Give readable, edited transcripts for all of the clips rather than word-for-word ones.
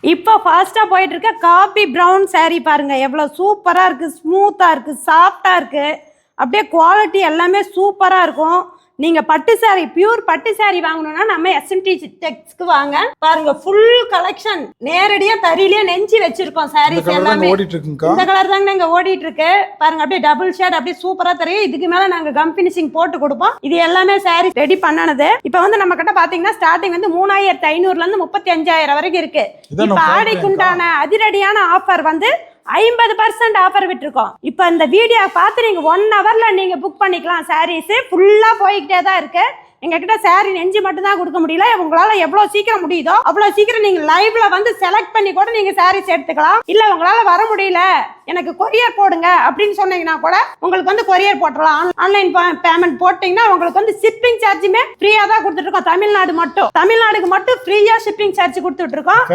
இப்போ ஃபாஸ்டா போயிட்டு இருக்க காபி பிரவுன் saree பாருங்க எவ்வளவு சூப்பரா இருக்கு, ஸ்மூத்தா இருக்கு, சாஃப்டா இருக்கு. அப்படியே குவாலிட்டி எல்லாமே சூப்பரா இருக்கும். நீங்க பட்டு saree பியூர் பட்டு saree வாங்கணும்னா நம்ம SMT டெக்ஸ்க்கு வாங்க. பாருங்க ஃபுல் கலெக்ஷன் நேரடியா தறியிலே நெஞ்சி வச்சிருக்கோம். sarees எல்லாமே இந்த கலர் தாங்க இங்க ஓடிட்டு இருக்கு. பாருங்க அப்படியே டபுள் ஷேட் அப்படியே சூப்பரா தெரியும். இதுக்கு மேல நாங்க கம் ஃபினிஷிங் போட்டு கொடுப்போம். இது எல்லாமே saree ரெடி பண்ணனது. இப்போ வந்து நம்ம கிட்ட பாத்தீங்கன்னா ஸ்டார்டிங் வந்து 3500ல இருந்து 35000 வரைக்கும் இருக்கு. இப்போ ஆடிக்குண்டான அதிரடியான ஆஃபர் வந்து 50% ஆஃபர் விட்டுருக்கோம். இப்போ இந்த வீடியோ பார்த்து நீங்க 1 ஹவர்ல நீங்க புக் பண்ணிக்கலாம். சாரீஸ் ஃபுல்லா போய்கிட்டே தான் இருக்கு. எங்ககிட்ட சாரி நெஞ்சு மட்டும் தான் கொடுக்க முடியல. உங்களால எவ்வளவு சீக்கிரம் முடியுதோ அவ்வளவு சீக்கிரம் நீங்க லைவ்ல வந்து செலக்ட் பண்ணி கூட நீங்க சாரீஸ் எடுத்துக்கலாம். இல்ல உங்களால வர முடியல எனக்கு கொரியர் போடுங்க அப்படின்னு சொன்னீங்கன்னா கூட உங்களுக்கு வந்து கொரியர் போட்டுடலாம். ஆன்லைன் பேமெண்ட் போட்டீங்கன்னா உங்களுக்கு வந்து ஷிப்பிங் சார்ஜுமே ஃப்ரீயா தான் கொடுத்துட்டு இருக்கோம். தமிழ்நாடுக்கு மட்டும் ஃப்ரீயா ஷிப்பிங் சார்ஜ் கொடுத்துட்டு இருக்கோம்.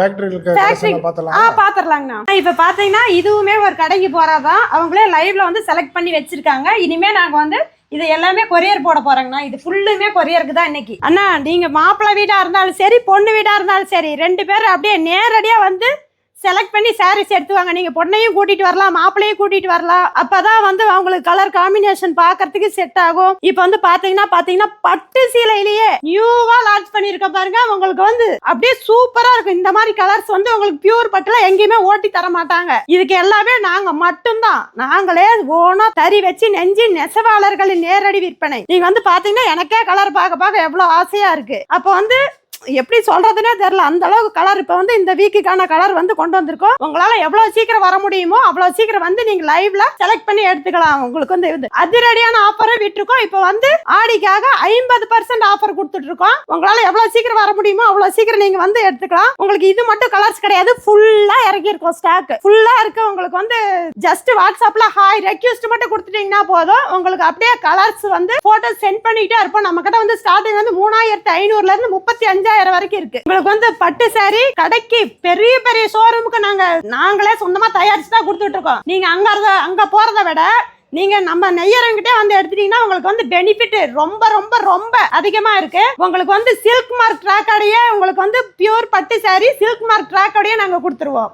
பாத்துடலாங்கண்ணா. இப்ப பாத்தீங்கன்னா இதுவுமே ஒரு கடைக்கு போறாதான் அவங்களே லைவ்ல வந்து செலக்ட் பண்ணி வச்சிருக்காங்க. இனிமே நாங்க வந்து இது எல்லாமே கொரியர் போட போறாங்கண்ணா. இது ஃபுல்லுமே கொரியருக்கு தான் இன்னைக்கு. அண்ணா நீங்க மாப்பிள்ளை வீடா இருந்தாலும் சரி பொண்ணு வீடா இருந்தாலும் சரி 2 பேரும் அப்படியே நேரடியா வந்து செலக்ட் பண்ணி சாரீஸ் எடுத்துவாங்க. நீங்க பொண்ணையும் கூட்டிட்டு வரலாம், மாப்பிள்ளையும் கூட்டிட்டு வரலாம். அப்பதான் வந்து அவங்களுக்கு கலர் காம்பினேஷன் பாக்குறதுக்கு செட் ஆகும். இப்ப வந்து பாத்தீங்கன்னா பட்டு சீலையிலேயே நியூவா லான்ச் பண்ணிருக்க பாருங்க. உங்களுக்கு வந்து அப்படியே சூப்பரா இருக்கும். இந்த மாதிரி கலர்ஸ் வந்து உங்களுக்கு பியூர் பட்டுல எங்கேயுமே ஓட்டி தர மாட்டாங்க. இதுக்கு எல்லாமே நாங்க மட்டும்தான், நாங்களே ஓனா தறி வச்சு நெஞ்சு நெசவாளர்களின் நேரடி விற்பனை. நீங்க வந்து பாத்தீங்கன்னா எனக்கே கலர் பார்க்க எவ்வளவு ஆசையா இருக்கு. அப்ப வந்து எப்படி சொல்றதுனே தெரியல, அந்த அளவுக்கு கலர். இப்ப வந்து இந்த வீக்குக்கான கலர் வந்து கொண்டு வந்திருக்கோம். உங்களால எவ்வளவு சீக்கிரம் வர முடியுமோ அவ்வளவு சீக்கிரம் வந்து நீங்க லைவ்ல செலக்ட் பண்ணி எடுத்துக்கலாம். உங்களுக்கு வந்து அதிரடியான ஆஃபரை விட்டுருக்கோம். இப்ப வந்து ஆடிக்காக 50% ஆஃபர் கொடுத்துட்டு இருக்கோம். உங்களால எவ்வளவு சீக்கிரம் வர முடியுமோ அவ்வளவு சீக்கிரம் நீங்க வந்து எடுத்துக்கலாம். உங்களுக்கு இது மட்டும் கலர்ஸ் கிடையாது, ஃபுல்லா இறக்கி இருக்கோம். ஸ்டாக் ஃபுல்லா இருக்கு. உங்களுக்கு வந்து ஜஸ்ட் வாட்ஸ்அப்ல ஹாய் ரெக்வெஸ்ட் மட்டும் கொடுத்துட்டீங்கன்னா போதும். உங்களுக்கு அப்படியே கலர்ஸ் வந்து போட்டோ சென்ட் பண்ணிட்டே இருப்போம். நம்ம கிட்ட வந்து ஸ்டார்டிங் வந்து 3500ல இருந்து 35,000 வரைக்கும் இருக்கு. உங்களுக்கு வந்து பட்டு சாரி கடைக்கு பெரிய பெரிய ஷோரூமுக்கு நாங்களே சொந்தமா தயாரிச்சு தான் கொடுத்துட்டு இருக்கோம். நீங்க அங்க போறதை விட நீங்க நம்ம நெய்யறவங்கிட்டே வந்து எடுத்துட்டீங்கன்னா உங்களுக்கு வந்து பெனிஃபிட் ரொம்ப ரொம்ப ரொம்ப அதிகமா இருக்கு. உங்களுக்கு வந்து சில்க் மார்க் ட்ராக்கோடயே உங்களுக்கு வந்து பியூர் பட்டு சாரி சில்க் மார்க் ட்ராக்கோடயே நாங்க கொடுத்துருவோம்.